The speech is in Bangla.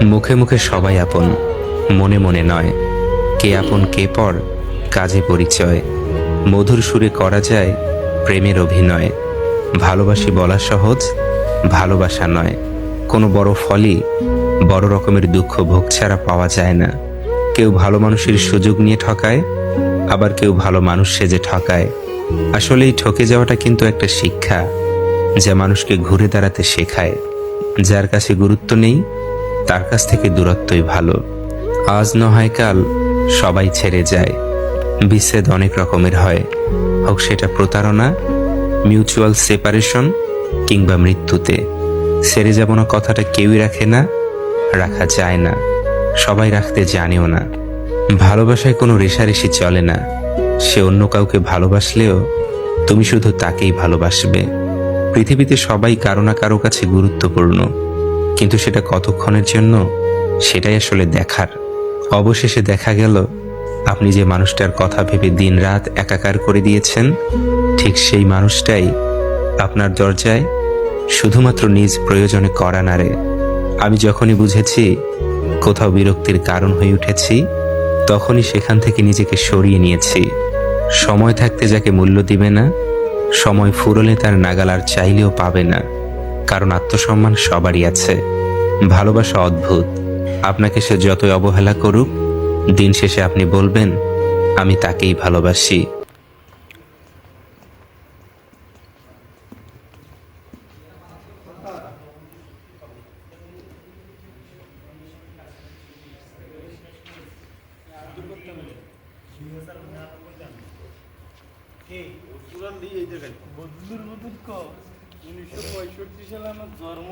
মুখে মুখে সবাই আপন, মনে মনে নয়। কে আপন কে পর, কাজে পরিচয়। মধুর সুরে করা যায় প্রেমের অভিনয়। ভালোবাসি বলা সহজ, ভালোবাসা নয়। কোনো বড় ফলই বড় রকমের দুঃখ ভোগ ছাড়া পাওয়া যায় না। কেউ ভালো মানুষের সুযোগ নিয়ে ঠকায়, আবার কেউ ভালো মানুষ সেজে ঠকায়। আসলে এই ঠকে যাওয়াটা কিন্তু একটা শিক্ষা, যা মানুষকে ঘুরে দাঁড়াতে শেখায়। যার কাছে গুরুত্ব নেই, তার কাছ থেকে দূরত্বই ভালো। আজ নয় কাল সবাই ছেড়ে যায়। বিচ্ছেদ অনেক রকমের হয়, হোক সেটা প্রতারণা, মিউচুয়াল সেপারেশন কিংবা মৃত্যুতে। ছেড়ে যাব না কথাটা কেউই রাখে না, রাখা যায় না, সবাই রাখতে জানেও না। ভালোবাসায় কোনো রেষারেষি চলে না। সে অন্য কাউকে ভালোবাসলেও তুমি শুধু তাকেই ভালোবাসবে। পৃথিবীতে সবাই কারো না কারো কাছে গুরুত্বপূর্ণ, কিন্তু সেটা কতক্ষণের জন্য, সেটাই আসলে দেখার। অবশেষে দেখা গেল, আপনি যে মানুষটার কথা ভেবে দিন রাত একাকার করে দিয়েছেন, ঠিক সেই মানুষটাই আপনার দরজায় শুধুমাত্র নিজ প্রয়োজনে কড়া নাড়ে। আমি যখনই বুঝেছি কোথাও বিরক্তির কারণ হয়ে উঠেছি, তখনই সেখান থেকে নিজেকে সরিয়ে নিয়েছি। সময় থাকতে যাকে মূল্য দিবে না, সময় ফুরলে তার নাগাল আর চাইলেও পাবে না। কারণ আত্মসম্মান সবারই আছে। ভালোবাসা অদ্ভুত। আপনাকে সে যতই অবহেলা করুক, দিন শেষে আপনি বলবেন, আমি তাকেই ভালোবাসি। বদলুর বদল ক 1965 সালে আমার জন্ম।